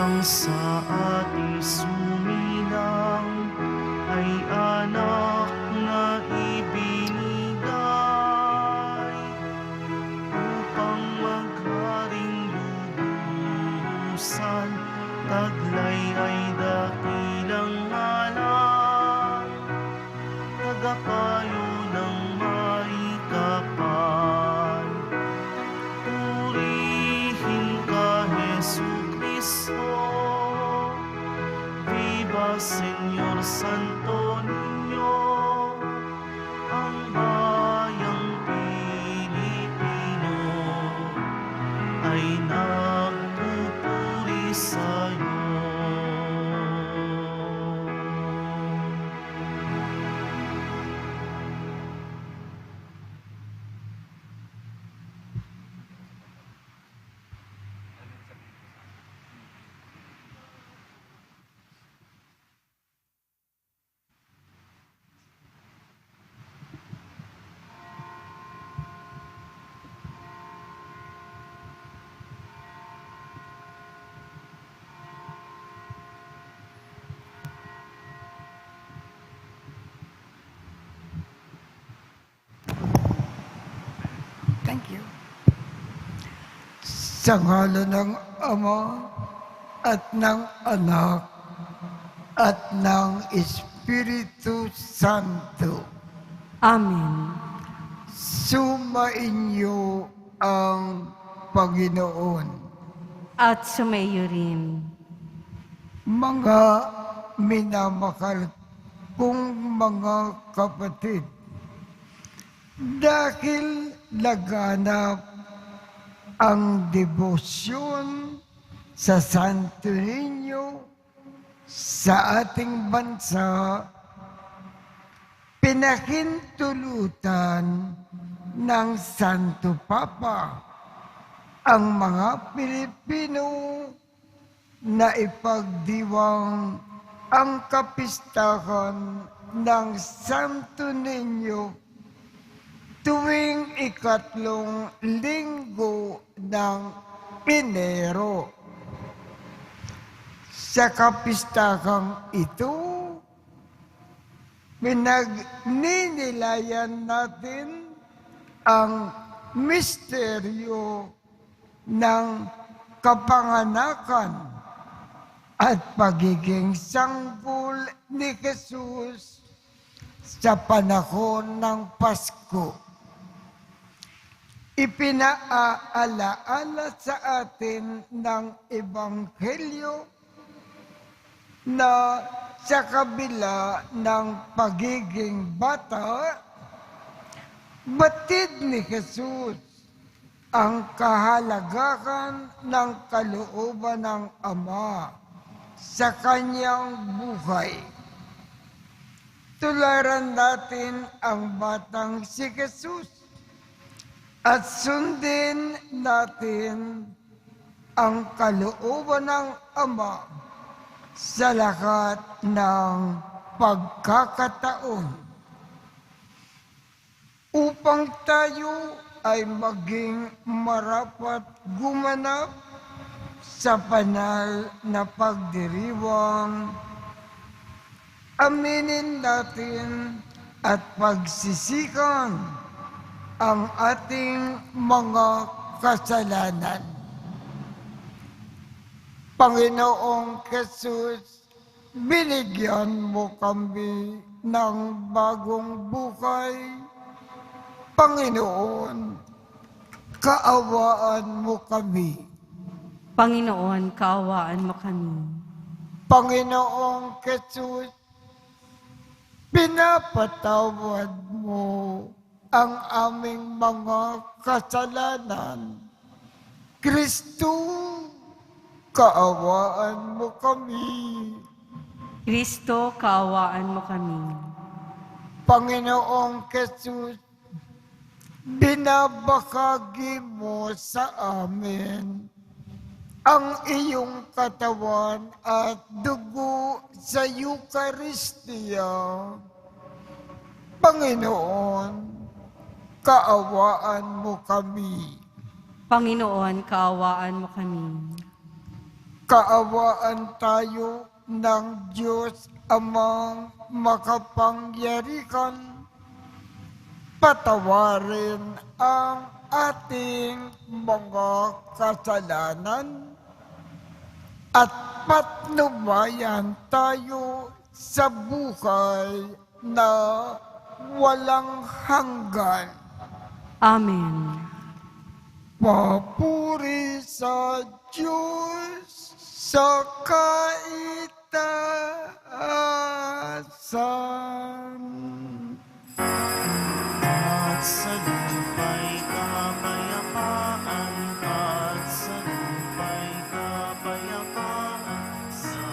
ang sa ating sumilang ay anak na ibinigay upang magharing lubusan, taglay ay dakilang ngalan, tagapayo ng maikapal. Purihin ka, Jesucristo, viva Señor Santo Niño, ang bayang Pilipino ay nagpupuri sa'yo. Thank you. Sa ngalan ng Ama at ng Anak at ng Espiritu Santo. Amen. Sumainyo ang Panginoon. At sumayo rin. Mga minamahal kong mga kapatid, dahil laganap ang debosyon sa Santo Niño sa ating bansa, pinahintulutan ng Santo Papa ang mga Pilipino na ipagdiwang ang kapistahan ng Santo Niño tuwing ikatlong linggo ng Enero. Sa kapistahang ito, pinagninilayan natin ang misteryo ng kapanganakan at pagiging sanggol ni Jesus sa panahon ng Pasko. Ipinaalaala sa atin ng Ebanghelyo na sa kabila ng pagiging bata, batid ni Jesus ang kahalagahan ng kalooban ng Ama sa kanyang buhay. Tularan natin ang batang si Jesus at sundin natin ang kalooban ng Ama sa lahat ng pagkakataon upang tayo ay maging marapat gumanap sa banal na pagdiriwang. Aminin natin at pagsisikan ang ating mga kasalanan. Panginoong Jesus, binigyan mo kami ng bagong buhay. Panginoon, kaawaan mo kami. Panginoon, kaawaan mo kami. Panginoong Jesus, pinapatawad mo ang aming mga kasalanan. Kristo, kaawaan mo kami. Kristo, kaawaan mo kami. Panginoong Jesus, binabahagi mo sa amin ang iyong katawan at dugo sa Eucharistia. Panginoon, kaawaan mo kami. Panginoon, kaawaan mo kami. kaawaan tayo ng Diyos Amang makapangyarihan, patawarin ang ating mga kasalanan at patnubayan tayo sa buhay na walang hanggan. Amen. Papuri sa Diyos sa kaitaasan. At sa lupa'y kapayapaan, at sa lupa'y kapayapaan, sa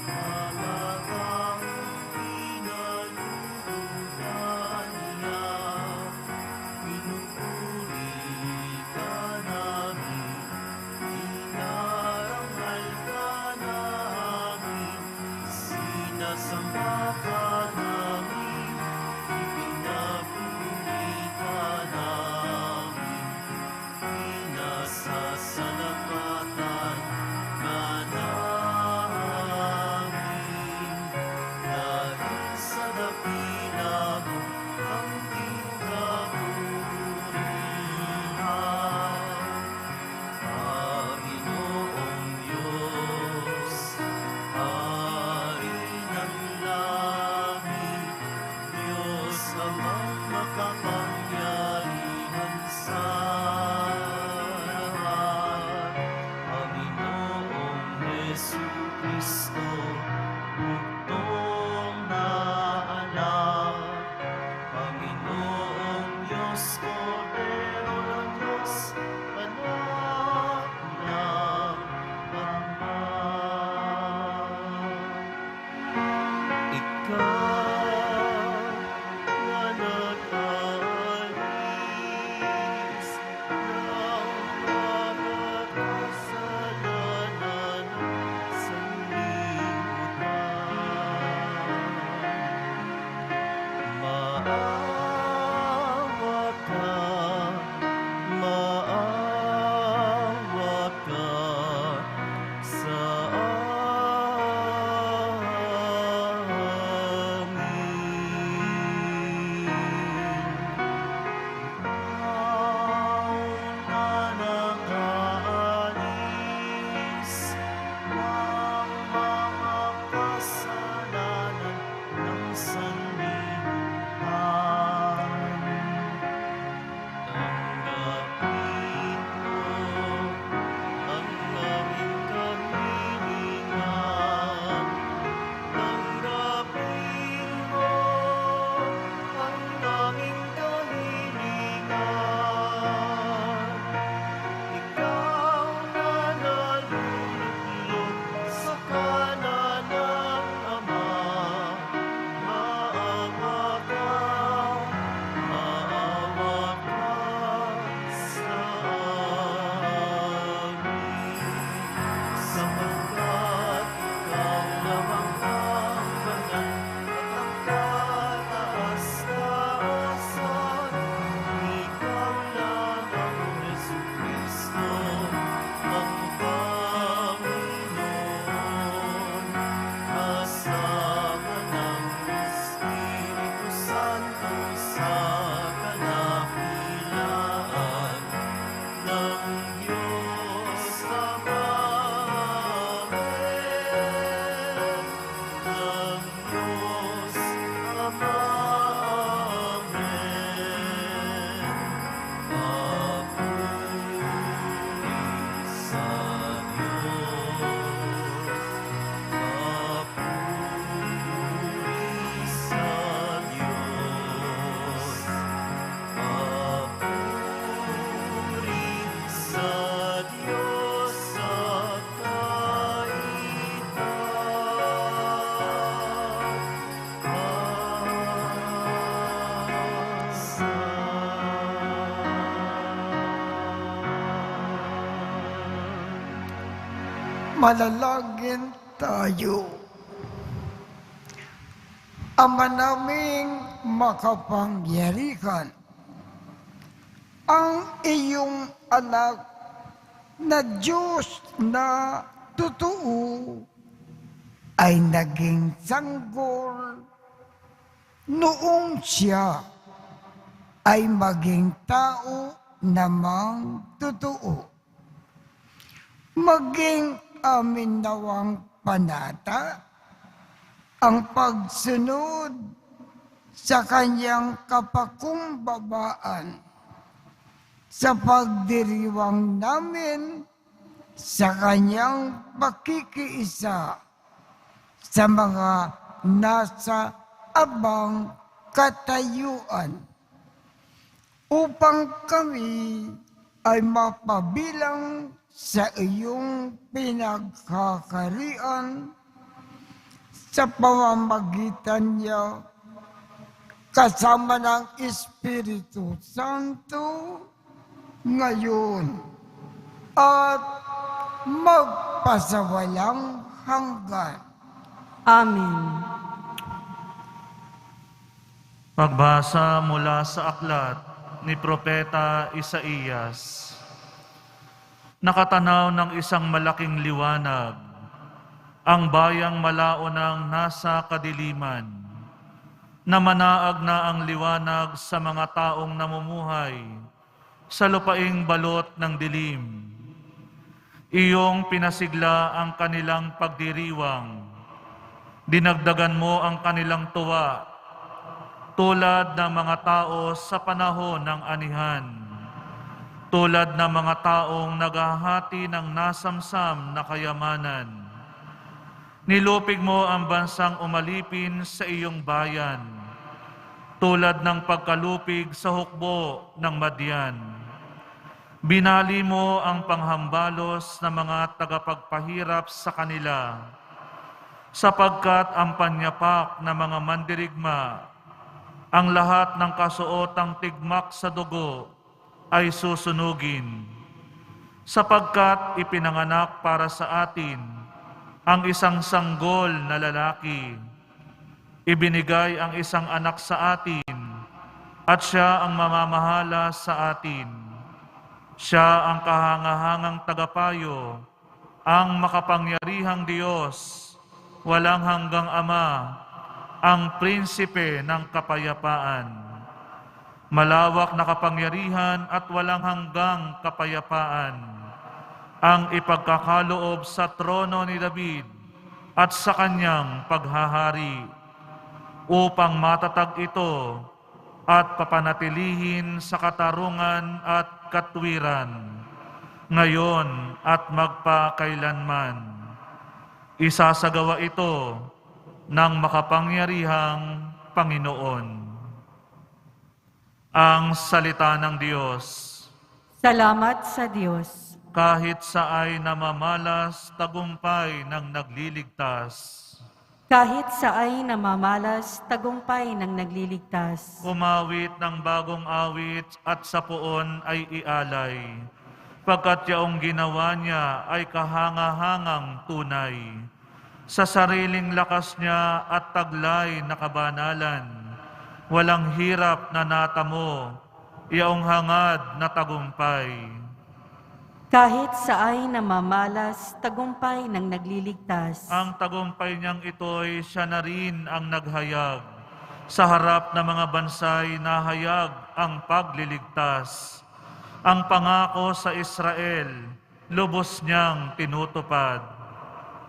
halagang pinalulugan niya. Pinupuri ka namin, inarangal ka namin, sinasamba ka namin, ipinapuri ka namin, pinasasalamatan ka namin. Dahil sa dakila mo ang pinapurihan, Panginoong Diyos, Hari ng langit, Diyos Amang makapangyarihan sa lahat. Panginoong Jesucristo, bugtong na anak. Panginoong Diyos, Kordero ng Diyos, anak ng Ama. Ikaw na nag-aalis ng mga kasalanan sa libutan. Maawa ka sa amin. Ikaw na nag-aalis ng mga kasalanan ng sanlibutan. Tanggapin mo ang aming kahilingan. Tanggapin mo ang aming kahilingan. Ikaw na naluluklok sa kanan ng Ama, maawa ka sa amin. Sapagkat ikaw lamang ang banal at ang kataas-taasan. Ikaw lamang, Jesucristo, ang Panginoon, kasama ng Espiritu Santo sa kadakilaan ng Diyos Ama. Amen. Ng Diyos Ama. Amen. Papuri sa Diyos. Papuri sa Diyos. Papuri sa Diyos sa kaitaasan. Manalangin tayo. Ama naming makapangyarihan, ang iyong anak na Diyos na totoo ay naging sanggol noong siya ay maging tao namang totoo. Maging amin nawang panata ang pagsunod sa kanyang kapakumbabaan sa pagdiriwang namin sa kanyang pakikiisa sa mga nasa abang katayuan upang kami ay mapabilang sa iyong pinagkakarian sa pamamagitan niya kasama ng Espiritu Santo ngayon at magpasawalang hanggan. Amen. Pagbasa mula sa aklat ni Propeta Isaías. Nakatanaw ng isang malaking liwanag, ang bayang malaonang nasa kadiliman. Namanaag na ang liwanag sa mga taong namumuhay sa lupaing balot ng dilim. Iyong pinasigla ang kanilang pagdiriwang. Dinagdagan mo ang kanilang tuwa tulad ng mga tao sa panahon ng anihan. Tulad ng mga taong naghahati ng nasamsam na kayamanan. Nilupig mo ang bansang umalipin sa iyong bayan, tulad ng pagkalupig sa hukbo ng Madian. Binali mo ang panghambalos ng mga tagapagpahirap sa kanila, sapagkat ang panyapak ng mga mandirigma, ang lahat ng kasuotang tigmak sa dugo, ay susunugin, sapagkat ipinanganak para sa atin ang isang sanggol na lalaki. Ibinigay ang isang anak sa atin, at siya ang mamamahala sa atin. Siya ang kahangahangang tagapayo, ang makapangyarihang Diyos, walang hanggang Ama, ang prinsipe ng kapayapaan. Malawak na kapangyarihan at walang hanggang kapayapaan ang ipagkakaloob sa trono ni David at sa kanyang paghahari, upang matatag ito at papanatilihin sa katarungan at katwiran, ngayon at magpakailanman. Isasagawa ito ng makapangyarihang Panginoon. Ang salita ng Diyos. Salamat sa Diyos. Kahit sa ay namamalas, tagumpay ng nagliligtas. Kahit sa ay namamalas, tagumpay ng nagliligtas. Umawit ng bagong awit at sa puon ay ialay. Pagkat yaong ginawa niya ay kahangahangang tunay. Sa sariling lakas niya at taglay na kabanalan, walang hirap na natamo, yaong hangad na tagumpay. Kahit sa ay namamalas, tagumpay ng nagliligtas. Ang tagumpay niyang ito'y siya na rin ang naghayag. Sa harap ng mga bansay nahayag ang pagliligtas. Ang pangako sa Israel, lubos niyang tinutupad.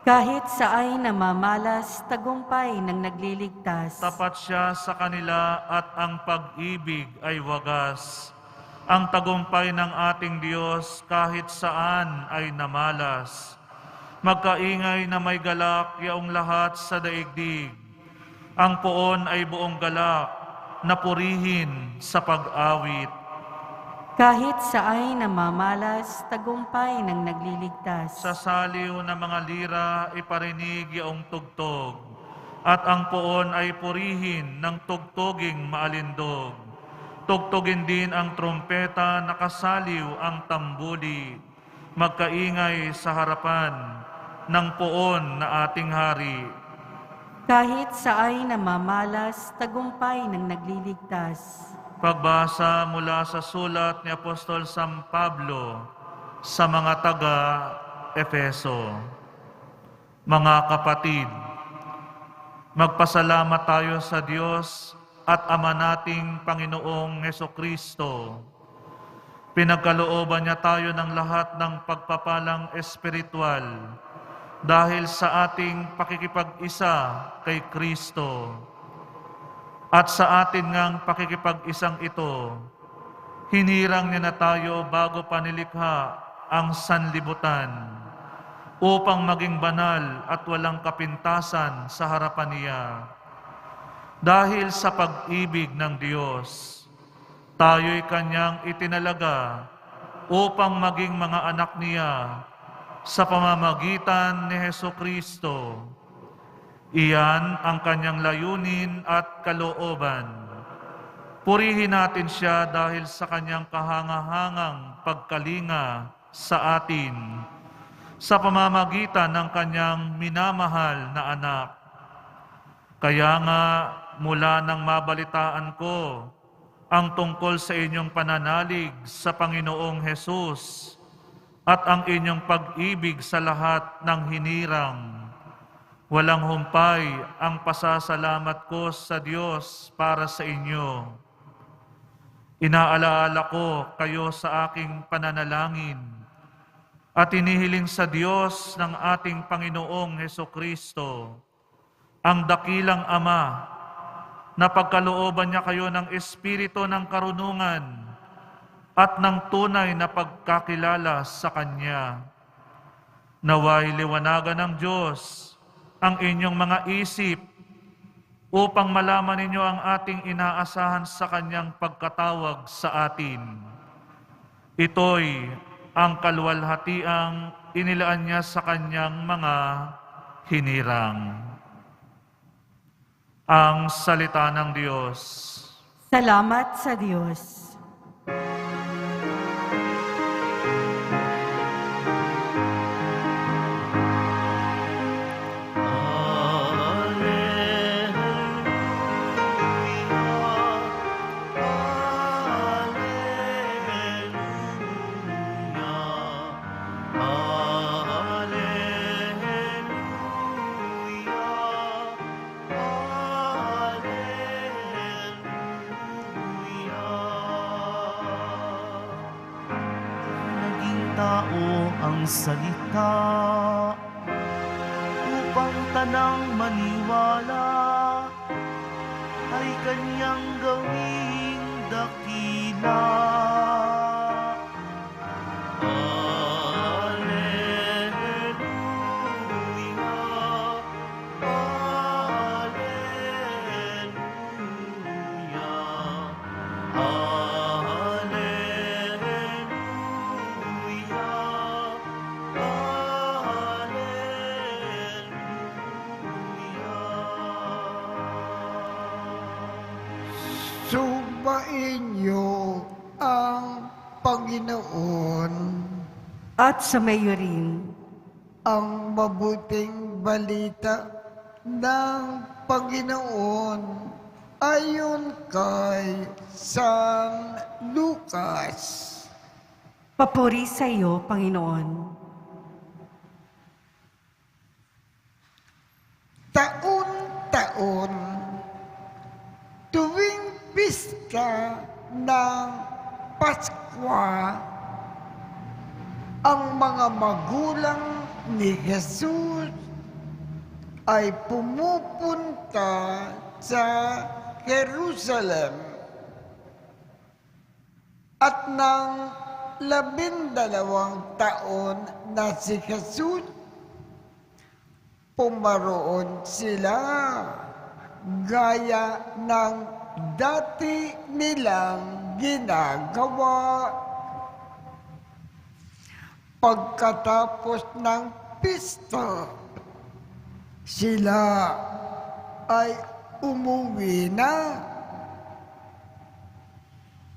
Kahit sa ay namamalas, tagumpay ng nagliligtas. Tapat siya sa kanila at ang pag-ibig ay wagas. Ang tagumpay ng ating Diyos kahit saan ay namalas. Magkaingay na may galak yaong lahat sa daigdig. Ang poon ay buong galak na purihin sa pag-awit. Kahit sa ay namamalas, tagumpay ng nagliligtas. Sa saliw ng mga lira iparinig yaong tugtog, at ang poon ay purihin ng tugtoging maalindog. Tugtogin din ang trumpeta, nakasaliw ang tambuli. Magkaingay sa harapan ng poon na ating hari. Kahit sa ay namamalas, tagumpay ng nagliligtas. Pagbasa mula sa sulat ni Apostol San Pablo sa mga taga-Efeso. Mga kapatid, magpasalamat tayo sa Diyos at Ama nating Panginoong Hesukristo. Pinagkalooban niya tayo ng lahat ng pagpapalang espiritual dahil sa ating pakikipag-isa kay Kristo. At sa atin ngang pakikipag-isang ito, hinirang niya na tayo bago pa nilikha ang sanlibutan upang maging banal at walang kapintasan sa harapan niya. Dahil sa pag-ibig ng Diyos, tayo'y Kanyang itinalaga upang maging mga anak niya sa pamamagitan ni Hesukristo. Iyan ang Kanyang layunin at kalooban. Purihin natin siya dahil sa Kanyang kahangahangang pagkalinga sa atin sa pamamagitan ng Kanyang minamahal na anak. Kaya nga mula nang mabalitaan ko ang tungkol sa inyong pananalig sa Panginoong Hesus at ang inyong pag-ibig sa lahat ng hinirang, walang humpay ang pasasalamat ko sa Diyos para sa inyo. Inaalaala ko kayo sa aking pananalangin at inihiling sa Diyos ng ating Panginoong Hesukristo, ang dakilang Ama, na pagkalooban niya kayo ng espiritu ng karunungan at ng tunay na pagkakilala sa Kanya. Naway liwanagan ng Diyos ang inyong mga isip upang malaman ninyo ang ating inaasahan sa Kanyang pagkatawag sa atin. Ito'y ang kaluwalhatiang inilaan niya sa Kanyang mga hinirang. Ang salita ng Diyos. Salamat sa Diyos. Tao ang salita upang tanang maniwala ay Kanyang gawing dakila. Subain niyo ang Panginoon, At sumayo rin ang mabuting balita ng Panginoon ayon kay San Lucas. papuri sa iyo, Panginoon. Taon-taon, tuwing pista ng Paskwa, ang mga magulang ni Jesus ay pumupunta sa Jerusalem. At nang 12 taon na si Jesus, pumaroon sila gaya ng dati nilang ginagawa. Pagkatapos ng pista, sila ay umuwi na.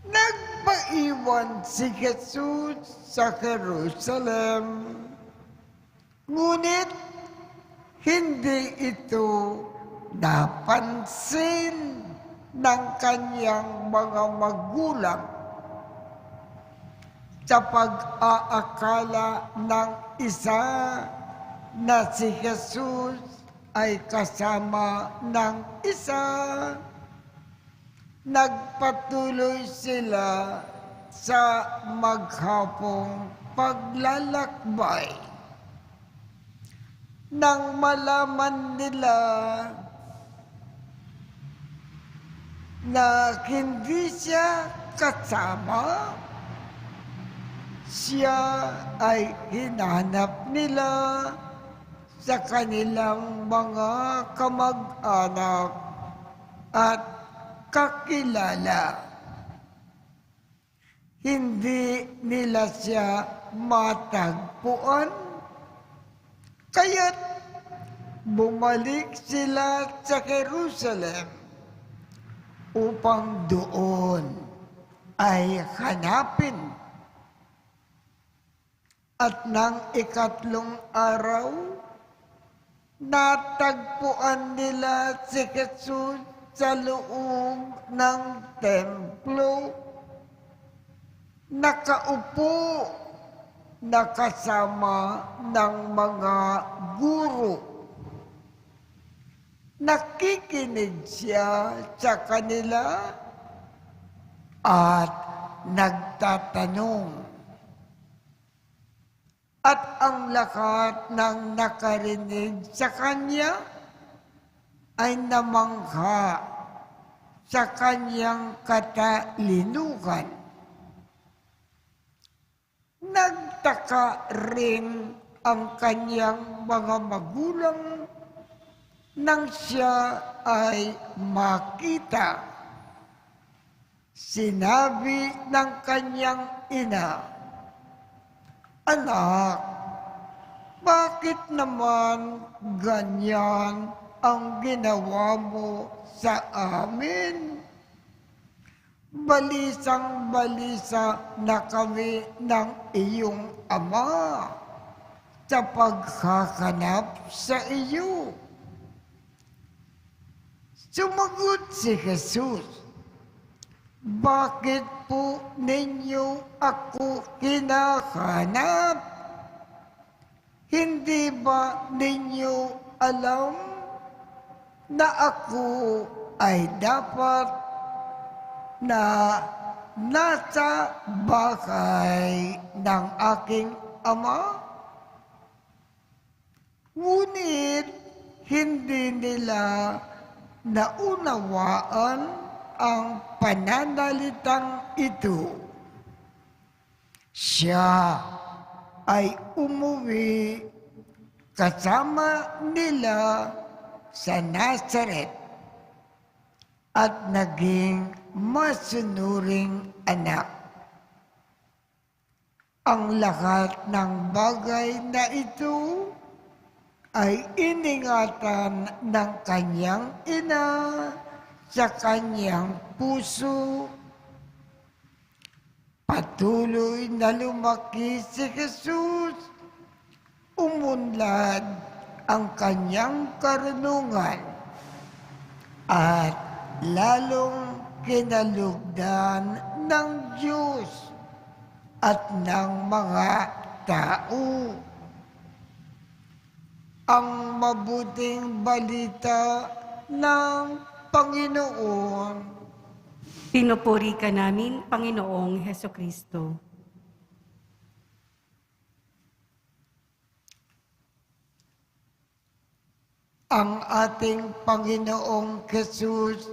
Nagpaiwan si Jesus sa Jerusalem. Ngunit hindi ito napansin ng kanyang mga magulang sa pag-aakala ng isa na si Jesus ay kasama ng isa. Nagpatuloy sila sa maghapong paglalakbay. Nang malaman nila na hindi siya kasama, siya ay hinanap nila sa kanilang mga kamag-anak at kakilala. Hindi nila siya matagpuan, kaya't bumalik sila sa Jerusalem upang doon ay hanapin. At ng ikatlong araw, natagpuan nila si Jesus sa loob ng templo, nakaupo na kasama ng mga guro. Nakikinig siya sa kanila at nagtatanong. At ang lahat ng nakarinig sa kanya ay namangha sa kanyang katalinuhan. Nagtaka rin ang kanyang mga magulang nang siya ay makita. Sinabi ng kanyang ina, "Anak, bakit naman ganyan ang ginawa mo sa amin? Balisang-balisa na kami ng iyong ama sa paghahanap sa iyo." Sumagot si Jesus, "Bakit po ninyo ako hinahanap? Hindi ba ninyo alam na ako ay dapat na nasa bahay ng aking ama?" Ngunit hindi nila naunawaan ang pananalitang ito. Siya ay umuwi kasama nila sa Nazareth at naging masunuring anak. Ang lahat ng bagay na ito ay iningatan ng kanyang ina sa kanyang puso. Patuloy na lumaki si Jesus. Umunlad ang kanyang karunungan at lalong kinalugdan ng Diyos at ng mga tao. Ang mabuting balita ng Panginoon. Pinupuri ka namin, Panginoong Hesukristo. Ang ating Panginoong Jesus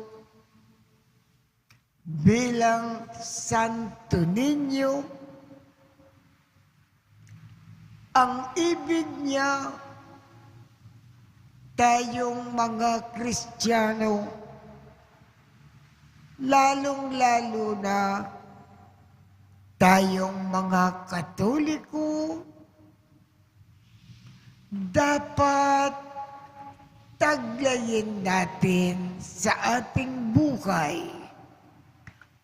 bilang Santo Niño, ang ibig niya tayong mga Kristiyano, lalong-lalo na tayong mga Katoliko, dapat taglayin natin sa ating buhay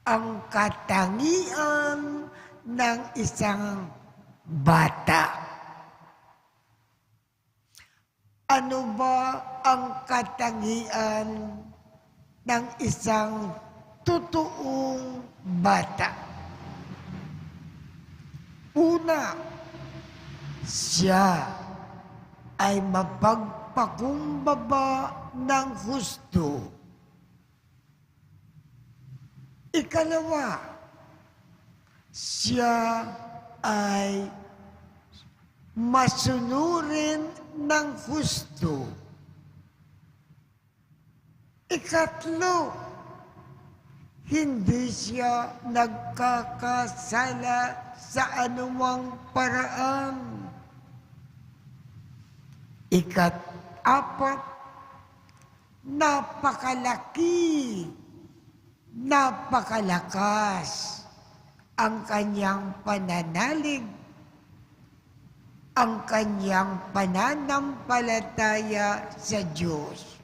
ang katangian ng isang bata. Ano ba ang katangian ng isang totoong bata? Una, siya ay mapagpakumbaba ng husto. Ikalawa, siya ay masunurin ng husto. Ikatlo, hindi siya nagkakasala sa anumang paraan. Ika-apat, napakalaki, napakalakas ang kanyang pananalig, ang kanyang pananampalataya sa Diyos.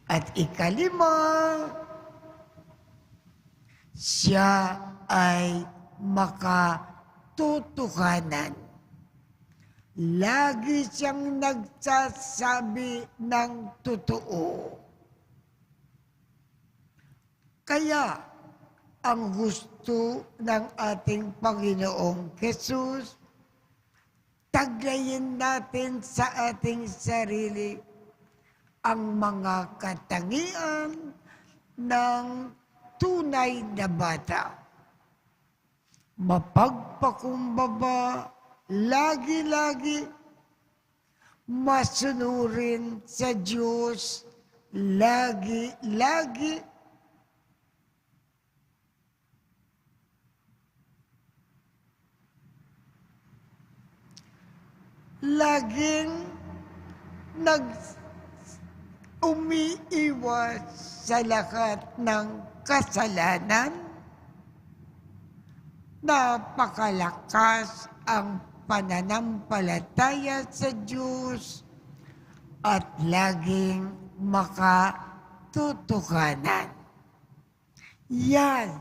At ikalima, siya ay makatotohanan. Lagi siyang nagsasabi ng totoo. Kaya, ang gusto ng ating Panginoong Jesus, taglayin natin sa ating sarili ang mga katangian ng tunay na bata. Mapagpakumbaba, lagi-lagi, masunurin sa Diyos, lagi-lagi, laging umiiwas sa lahat ng kasalanan. Napakalakas ang pananampalataya sa Diyos at laging makatotohanan. Yan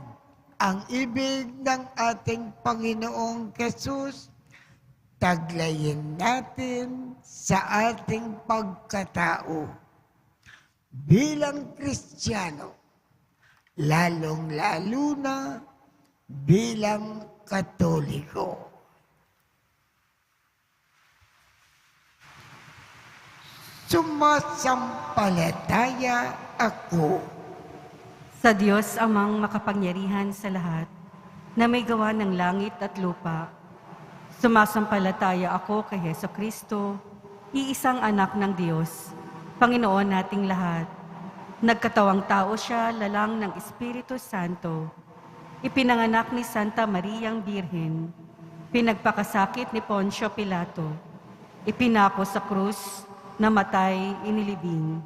ang ibig ng ating Panginoong Jesus. Taglayin natin sa ating pagkatao bilang Kristiyano, lalong-lalo na bilang Katoliko. Sumasampalataya ako Sa Diyos amang makapangyarihan sa lahat, na may gawa ng langit at lupa. Sumasampalataya ako kay Hesukristo, iisang anak ng Diyos, Panginoon nating lahat. Nagkatawang tao siya, lalang ng Espiritu Santo. Ipinanganak ni Santa Mariang Birhen. Pinagpakasakit ni Poncio Pilato. Ipinako sa krus, namatay, inilibing.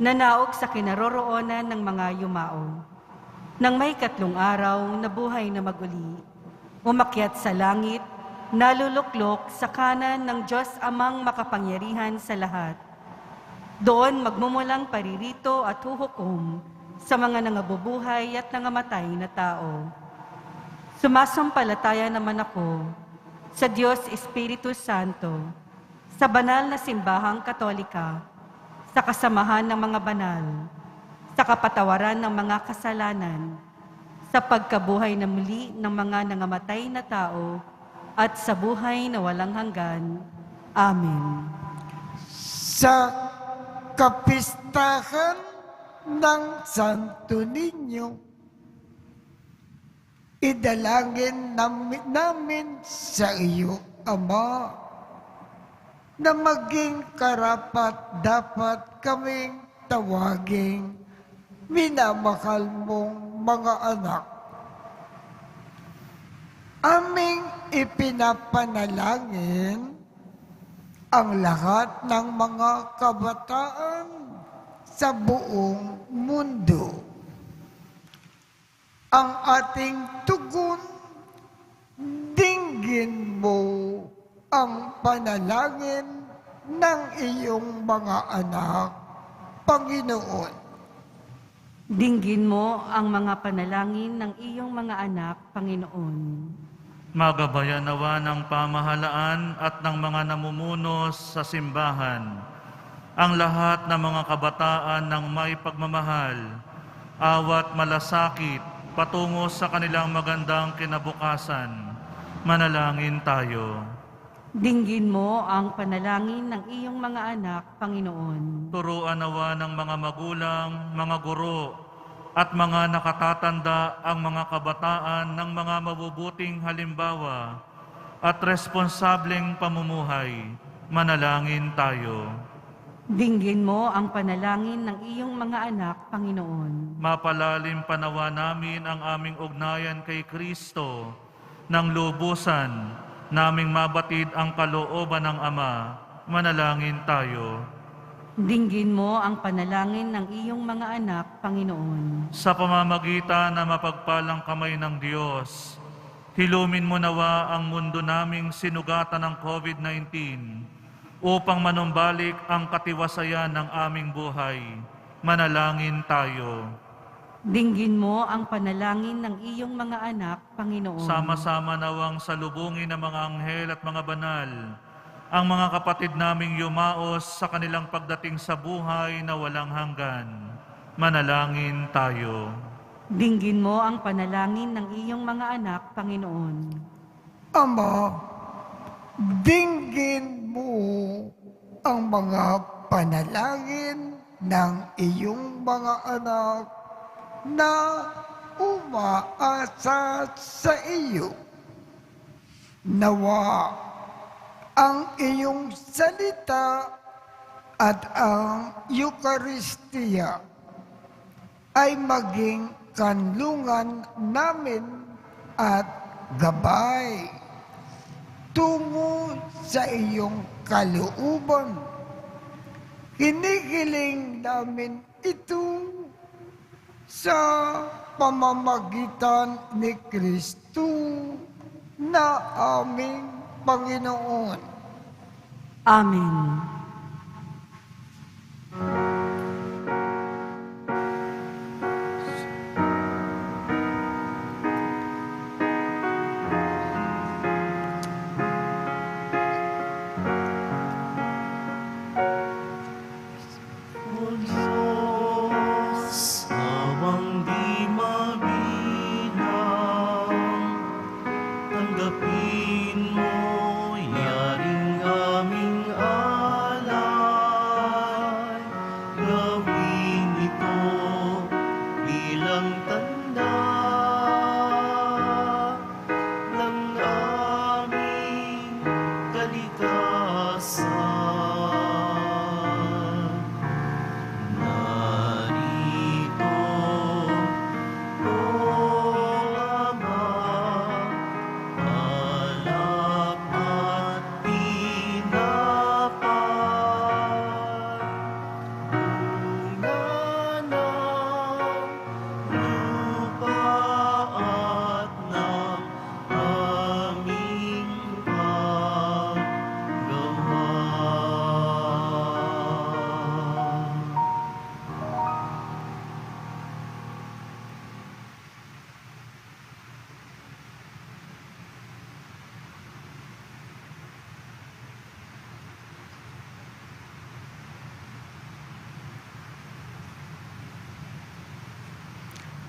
Nanaog sa kinaroroonan ng mga yumao. Nang may 3 araw, nabuhay na maguli. Umakyat sa langit, naluluklok sa kanan ng Diyos amang makapangyarihan sa lahat. Doon magmumulang paririto at huhukom sa mga nangabubuhay at nangamatay na tao. Sumasampalataya naman ako sa Diyos Espiritu Santo, sa banal na simbahang Katolika, sa kasamahan ng mga banal, sa kapatawaran ng mga kasalanan, sa pagkabuhay na muli ng mga nangamatay na tao, at sa buhay na walang hanggan. Amen. sa kapistahan ng Santo Niño, idalangin namin sa iyo, Ama, na maging karapat-dapat kaming tawaging minamahal mong mga anak. Aming ipinapanalangin ang lahat ng mga kabataan sa buong mundo. Ang ating tugon, dinggin mo ang panalangin ng iyong mga anak, Panginoon. Dinggin mo ang mga panalangin ng iyong mga anak, Panginoon. Magabayan nawa ng pamahalaan at ng mga namumuno sa simbahan, ang lahat ng mga kabataan ng may pagmamahal, awat malasakit, patungo sa kanilang magandang kinabukasan. Manalangin tayo. Dinggin mo ang panalangin ng iyong mga anak, Panginoon. Turuan nawa ng mga magulang, mga guro, at mga nakatatanda ang mga kabataan ng mga mabubuting halimbawa at responsableng pamumuhay. Manalangin tayo. Dinggin mo ang panalangin ng iyong mga anak, Panginoon. Mapalalim panawa namin ang aming ugnayan kay Kristo ng lubusan, naming mabatid ang kalooban ng Ama. Manalangin tayo. Dinggin mo ang panalangin ng iyong mga anak, Panginoon. Sa pamamagitan na mapagpalang kamay ng Diyos, hilumin mo nawa ang mundo naming sinugatan ng COVID-19 upang manumbalik ang katiwasayan ng aming buhay. Manalangin tayo. Dinggin mo ang panalangin ng iyong mga anak, Panginoon. Sama-sama nawang salubungin ng mga anghel at mga banal, ang mga kapatid naming yumaos sa kanilang pagdating sa buhay na walang hanggan. Manalangin tayo. Dinggin mo ang panalangin ng iyong mga anak, Panginoon. Ama, dinggin mo ang mga panalangin ng iyong mga anak na umaasa sa iyo. Nawa ang iyong salita at ang Eucharistia ay maging kanlungan namin at gabay tungo sa iyong kalooban. Hinihiling namin ito sa pamamagitan ni Kristo na aming Panginoon. Amen. Diyos, awang di mabilang, tanggapin mo yaring aming alay. Gawin ito bilang tanda ng aming kalikasan. Narito, O Ama, alap at tinapay, bunga ng lupa at ng aming paggawa.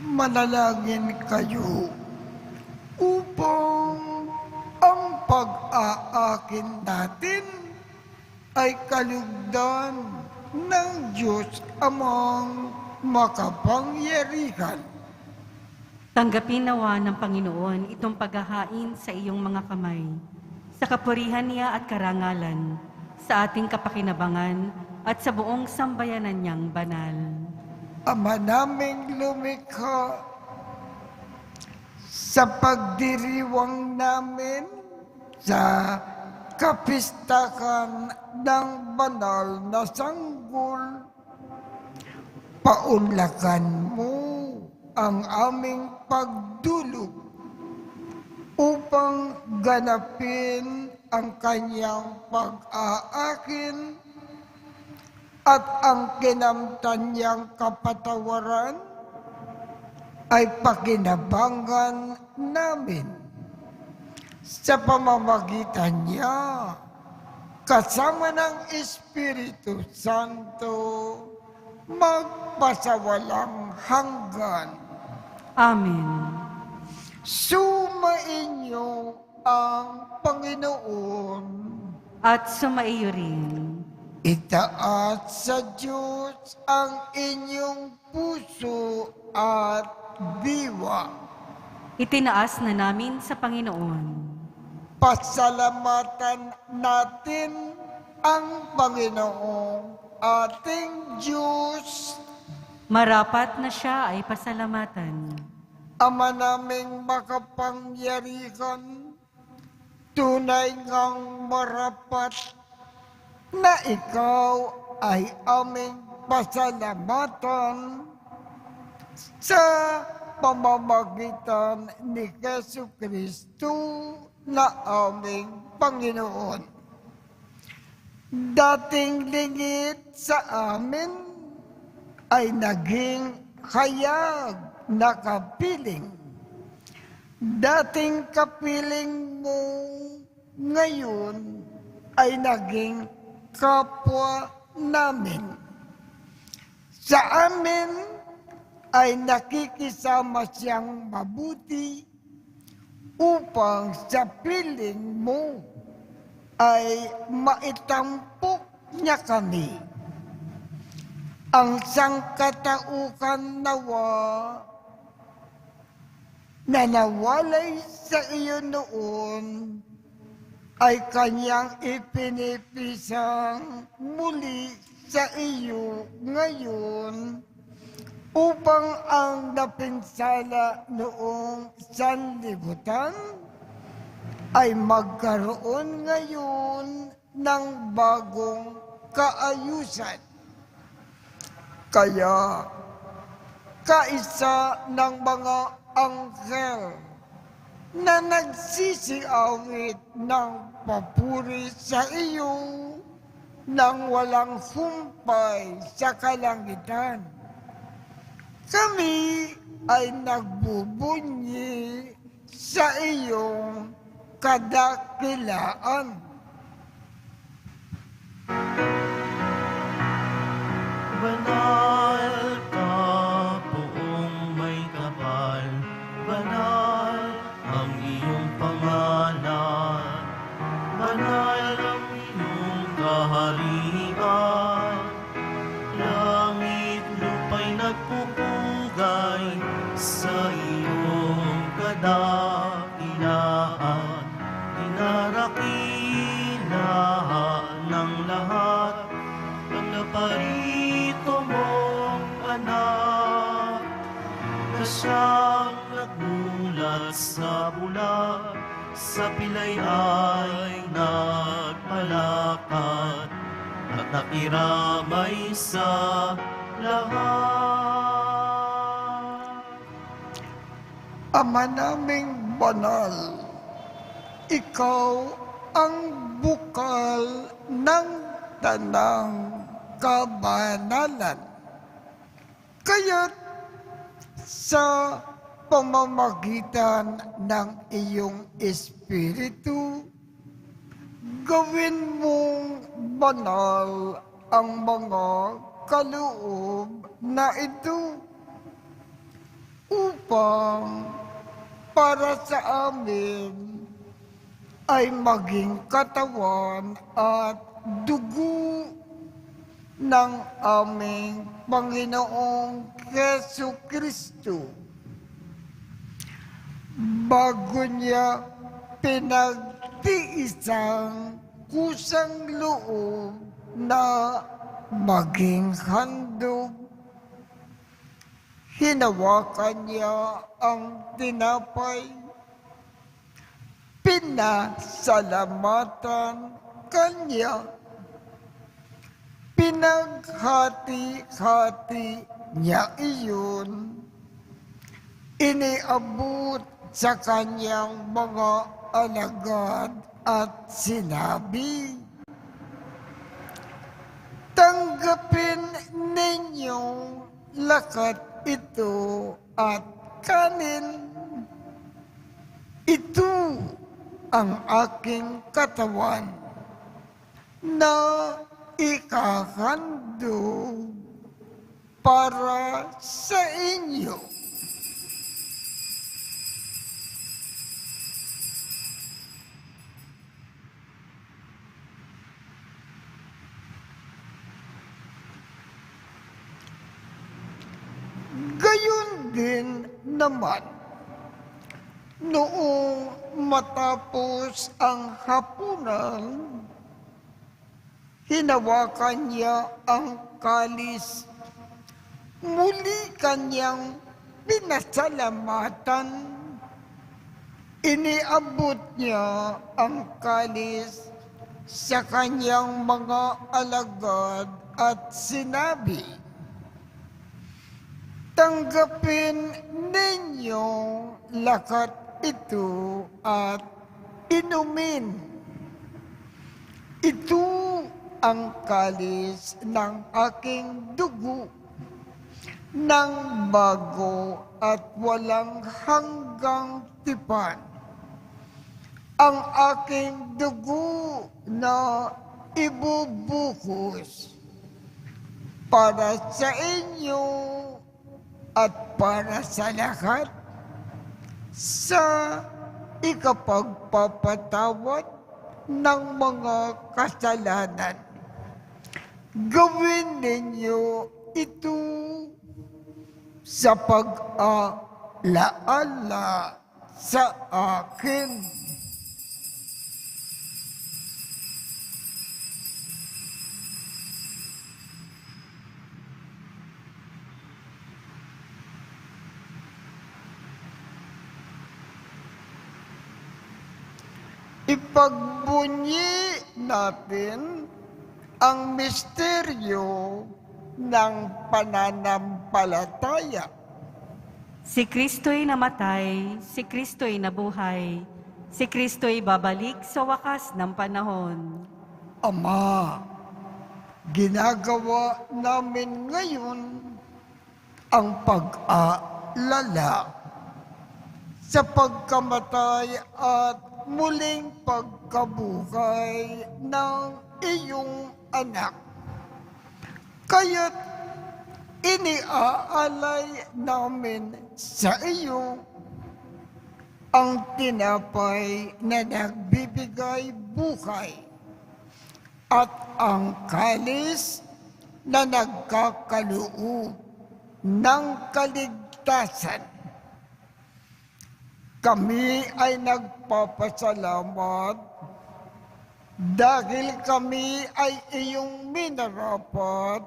Manalangin kayo upang ang pag-aakin natin ay kalugdan ng Diyos Amang makapangyarihan. Tanggapin nawa ng Panginoon itong paghahain sa iyong mga kamay, sa kapurihan niya at karangalan, sa ating kapakinabangan at sa buong sambayanan niyang banal. Ama naming lumikha, sa pagdiriwang namin sa kapistahan ng banal na sanggol, paunlakan mo ang aming pagdulog upang ganapin ang kanyang pag-aakin at ang kinamtan niyang kapatawaran ay pakinabangan namin sa pamamagitan niya kasama ng Espiritu Santo magpasawalang hanggan. Amen. Sumainyo ang Panginoon at sumaiyo rin. Itaas sa Diyos ang inyong puso at diwa. Itinaas na namin sa Panginoon. Pasalamatan natin ang Panginoong ating Diyos. Marapat na siya ay pasalamatan. Ama naming makapangyarihan, tunay ngang marapat na ikaw ay aming pasalamatan sa pamamagitan ni Jesucristo na aming Panginoon. Dating lingid sa amin ay naging hayag na kapiling. Dating kapiling mo ngayon ay naging kapwa namin. Sa amin ay nakikisama siyang mabuti upang sa piling mo ay maitampok niya kami. Ang sangkataukan nawa na nawalay sa iyo noon ay kanyang ipinipisang muli sa iyo ngayon upang ang napinsala noong sanlibutan ay magkaroon ngayon ng bagong kaayusan. Kaya, kaisa ng mga anghel na nagsisiawit ng papuri sa iyo nang walang humpay sa kalangitan. Kami ay nagbubunyi sa iyong kadakilaan. Banal ka, poong may kapal, banal ang iyong pangalan, banal ang iyong kaharian, langit lupa'y nagpupugay sa iyong kadakilaan, dinarakilahan ng lahat ang naparito mong anak, na siyang nagmulat sa bulan, sa pilay ay nagpalakad, at nakiramay sa lahat. Ama naming banal, ikaw ang bukal ng tanang kabanalan. Kaya't sa pamamagitan ng iyong Espiritu, gawin mong banal ang mga kaloob na ito upang para sa amin ay maging katawan at dugo ng aming Panginoong Jesucristo. Bago niya pinagtiisang kusang loob na maging handog, hinawakan niya ang tinapay, pinasalamatan kanya, pinaghati-hati niya iyon, iniabot sa kanyang mga alagad at sinabi, "Tanggapin ninyong lakat ito at kanin. Ito ang aking katawan na ikahandog para sa inyo." Gayon din naman, noong matapos ang hapunan, hinawakan niya ang kalis, muli kanyang pinasalamatan. Iniabot niya ang kalis sa kanyang mga alagad at sinabi, "Tanggapin ninyong lakat ito at inumin. Ito ang kalis ng aking dugo, ng bago at walang hanggang tipan. Ang aking dugo na ibubuhos para sa inyo at para sa lahat sa ikapagpapatawad ng mga kasalanan. Gawin ninyo ito sa pag-alaala sa akin." Ipagbunyi natin ang misteryo ng pananampalataya. Si Kristo'y namatay, si Kristo'y nabuhay, si Kristo'y babalik sa wakas ng panahon. Ama, ginagawa namin ngayon ang pag-aalala sa pagkamatay at muling pagkabuhay ng iyong anak. Kaya't iniaalay namin sa iyo ang tinapay na nagbibigay buhay at ang kalis na nagkakaloob ng kaligtasan. Kami ay nagpapasalamat dahil kami ay iyong minarapat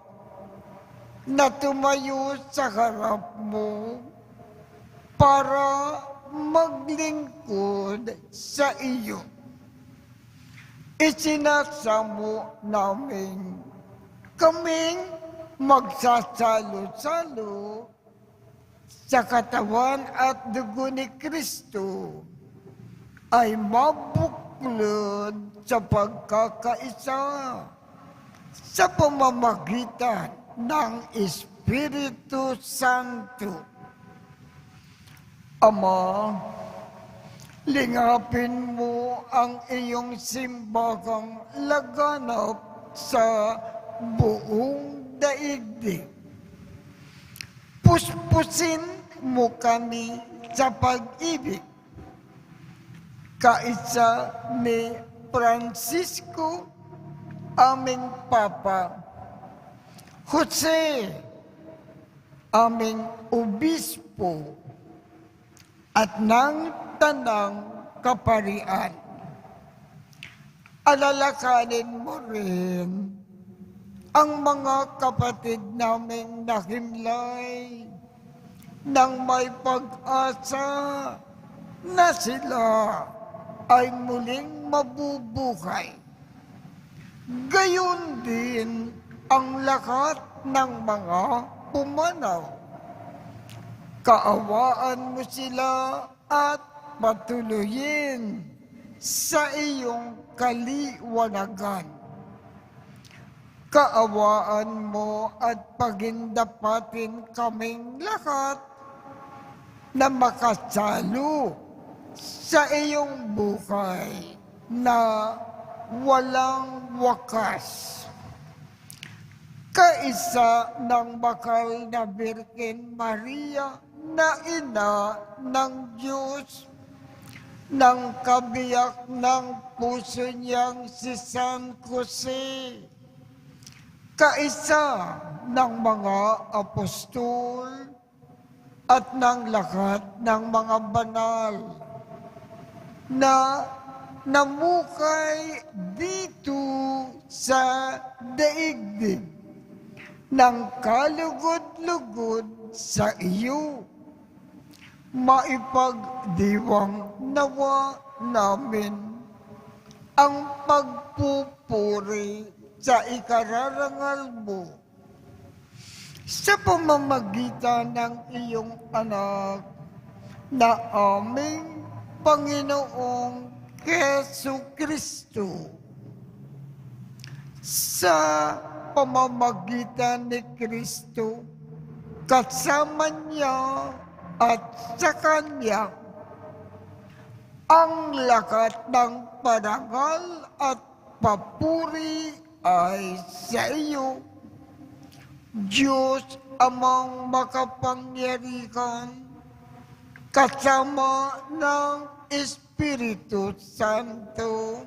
na tumayo sa harap mo para maglingkod sa iyo. Isinasamo namin kaming magsasalo-salo sa katawan at dugo ni Kristo ay mabuklod sa pagkakaisa sa pamamagitan ng Espiritu Santo. Ama, lingapin mo ang iyong simbahang laganap sa buong daigdig. Puspusin mo kami sa pag-ibig. Kaisa ni Francisco, aming Papa, Jose, aming Obispo, at ng Tanang Kaparian. Alalakanin mo rin ang mga kapatid naming nakimlay nang may pag-asa na sila ay muling mabubuhay. Gayon din ang lahat ng mga pumanaw. Kaawaan mo sila at patuloyin sa iyong kaliwanagan. Kaawaan mo at pagindapatin kaming lahat na makasalo sa iyong buhay na walang wakas. Kaisa ng bakal na Birhen Maria na ina ng Diyos, ng kabiyak ng puso niyang si San Jose, kaisa ng mga apostol, at ng lahat ng mga banal na namukay dito sa daigdig ng kalugod-lugod sa iyo. Maipagdiwang nawa namin ang pagpupuri sa ikararangal mo sa pamamagitan ng iyong anak na aming Panginoong Hesu Kristo. Sa pamamagitan ni Kristo, kasama niya at sa Kanya, ang lahat ng parangal at papuri ay sa iyo, Diyos Amang makapangyarihan, kasama ng Espiritu Santo,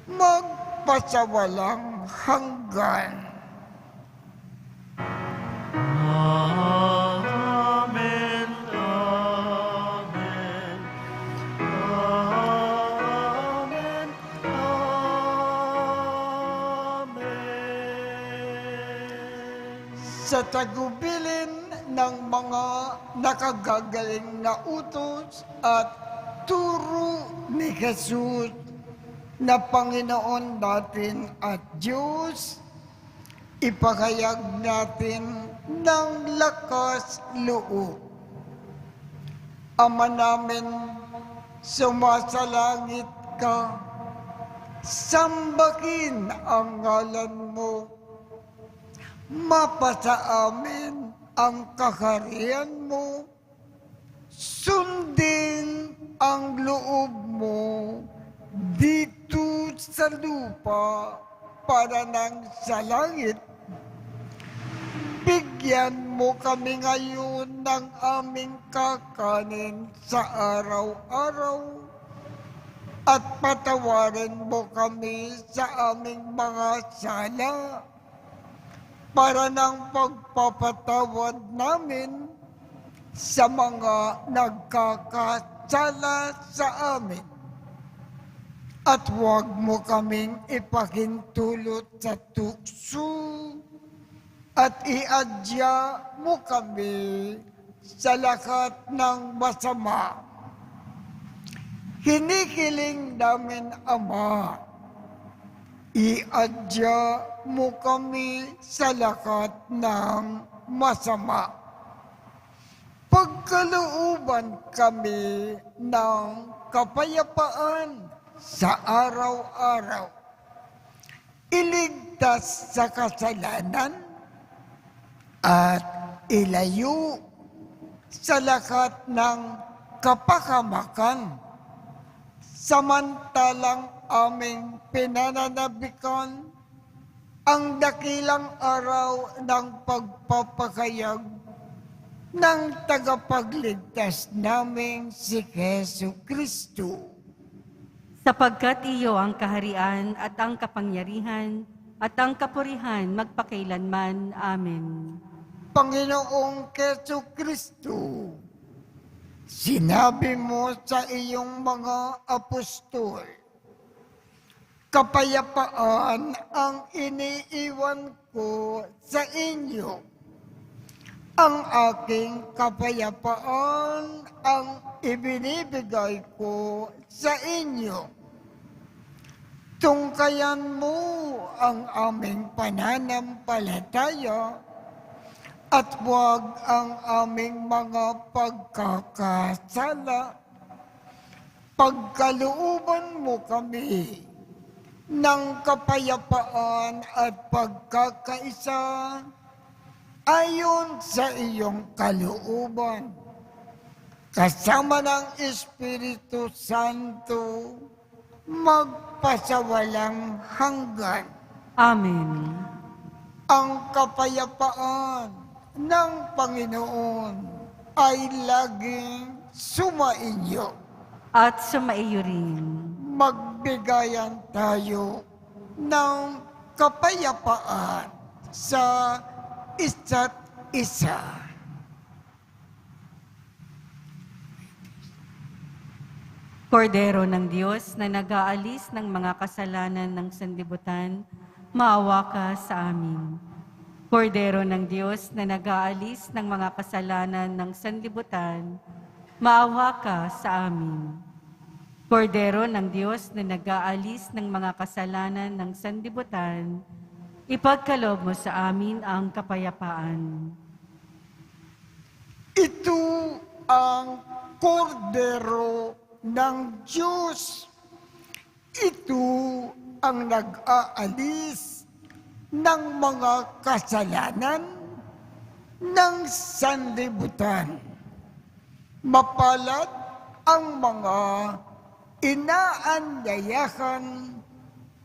magpasawalang hanggan. Amen, amen, amen, amen. Sa tagubilin ng mga nakagagaling na utos at turo ni Jesus na Panginoon natin at Diyos, ipahayag natin ng lakas loob. Ama namin, sumasalangit ka, sambahin ang ngalan mo. Mapasa amin ang kaharian mo, sundin ang loob mo dito sa lupa para nang sa langit. Bigyan mo kami ngayon ng aming kakanin sa araw-araw at patawarin mo kami sa aming mga sala para ng pagpapatawad namin sa mga nagkakasala sa amin. At huwag mo kaming ipahintulot sa tukso at iadya mo kami sa lahat ng masama. Hinihiling namin, Ama, iadya mo kami sa lahat ng masama. Pagkalooban kami ng kapayapaan sa araw-araw. Iligtas sa kasalanan at ilayo sa lahat ng kapahamakan. Samantalang aming pinananabikan ang dakilang araw ng pagpapakayag ng tagapagligtas naming si Hesu Kristo. Sapagkat iyo ang kaharian at ang kapangyarihan at ang kapurihan magpakailanman. Amen. Panginoong Hesu Kristo, sinabi mo sa iyong mga apostol, kapayapaan ang iniiwan ko sa inyo. Ang aking kapayapaan ang ibinibigay ko sa inyo. Tungkayan mo ang aming pananampalataya at huwag ang aming mga pagkakasala. Pagkalooban mo kami ng kapayapaan at pagkakaisa ayon sa iyong kalooban, kasama ng Espiritu Santo, magpasawalang hanggan. Amen. Ang kapayapaan ng Panginoon ay laging sumainyo. At sumaiyo rin. Magbigayan tayo ng kapayapaan sa isa't isa. Kordero ng Diyos na nag-aalis ng mga kasalanan ng sanlibutan, maawa ka sa amin. Kordero ng Diyos na nag-aalis ng mga kasalanan ng sanlibutan, maawa ka sa amin. Kordero ng Diyos na nag-aalis ng mga kasalanan ng sanlibutan, ipagkaloob mo sa amin ang kapayapaan. Ito ang kordero ng Diyos. Ito ang nag-aalis ng mga kasalanan ng sanlibutan. Mapalad ang mga inaanyayahan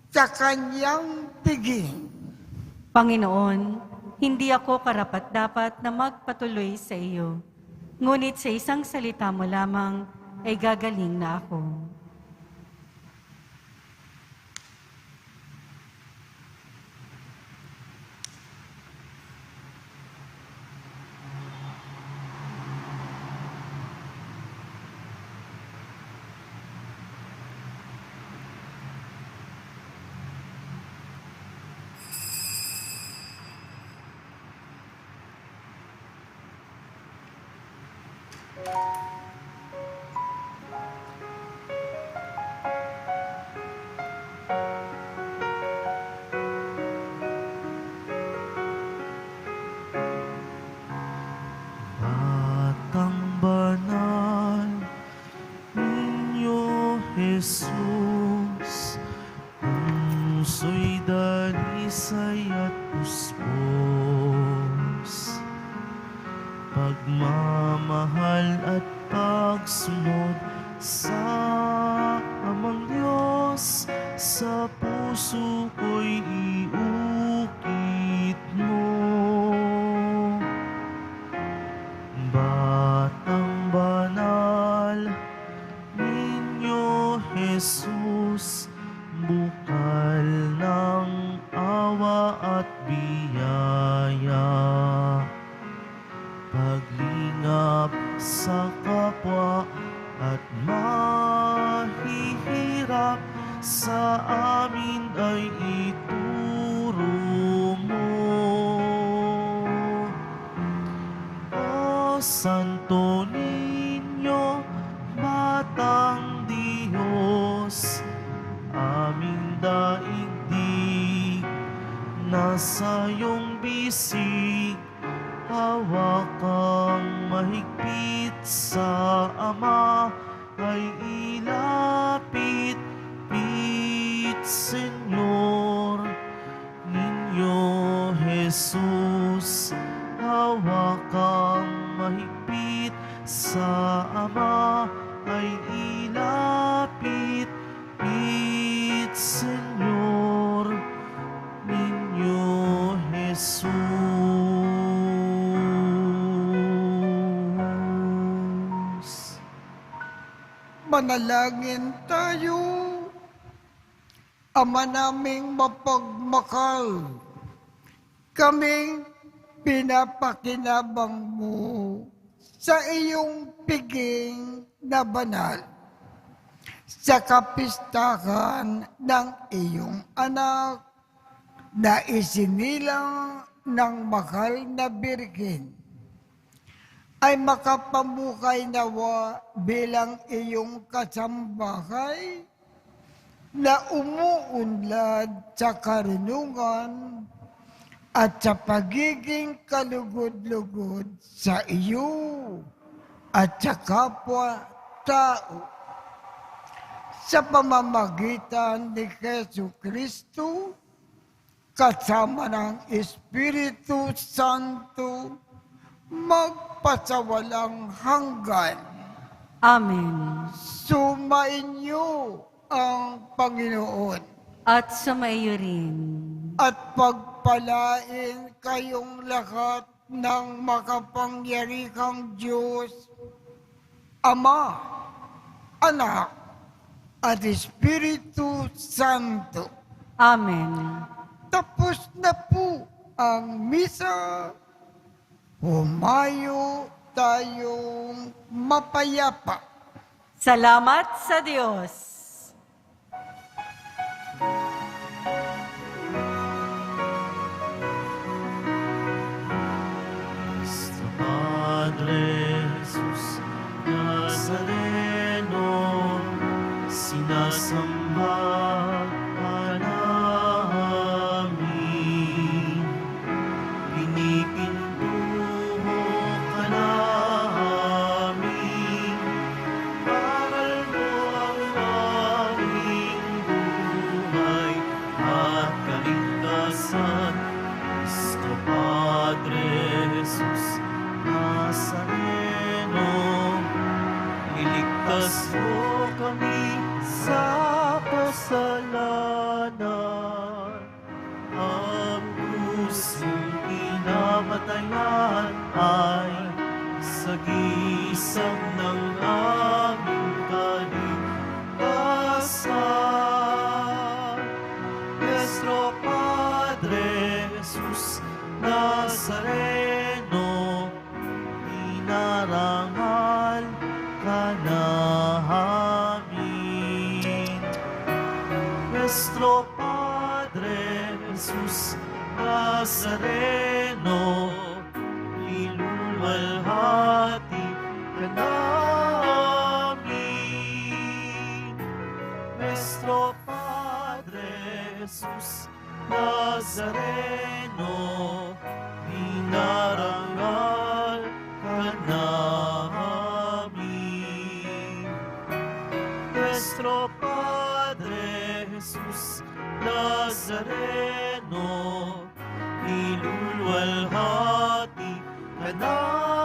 sa kanyang piging. Panginoon, hindi ako karapat-dapat na magpatuloy sa iyo, ngunit sa isang salita mo lamang ay gagaling na ako. Batang banal, Niño Jesus, puso'y dalisay at puspos, pagmamahal at pagsunod sa Amang Diyos, sa puso ko'y iukit mo. Batang banal, Niño Jesus, bukal ng awa at biyaya, paglingap sa kapwa at mahihirap sa amin ay ituro mo. O Santo Niño, Batang Diyos, aming daigdig, nasa iyong bisig, hawakang mahigpit sa Ama, ay ilapit, Senyor. Niño Jesus, hawakang mahigpit sa Ama, ay ilapit, Senyor. Niño Jesus. Manalangin tayo. Ama naming mapagmakal, kaming pinapakinabang mo sa iyong piging na banal, sa kapistahan ng iyong anak na isinilang ng mahal na Birhen, ay makapamukay nawa bilang iyong kasambahay na umuunlad sa karunungan at sa pagiging kalugod-lugod sa iyo at sa kapwa-tao. Sa pamamagitan ni Jesu Kristo, kasama ng Espiritu Santo, magpasawalang hanggan. Amen. Sumainyo ang Panginoon At sumaiyo rin. at pagpalain kayong lahat ng makapangyarihang Diyos, Ama, Anak, at Espiritu Santo. Amen. Tapos na po ang misa. Humayo tayong mapayapa Salamat sa Diyos. Nuestro Padre Jesus Nazareno, sinasamba ka namin, pinipintuho ka namin, aral mo ang aming buhay at kaligtasan. Cristo Padre Jesus Nazareno, iligtas mo kami sa kasalanan. Ang pusong pinamatayan ay sagisag ng aming kaligtasan. Nuestro Padre Jesus Nazareno, inarangal ka namin. Nuestro Padre Jesus Nazareno, iluluwalhati ka namin. Nuestro Padre Jesus Nazareno, inarangal ka namin. Nuestro Padre Jesus Nazareno, iluluwalhati ka namin.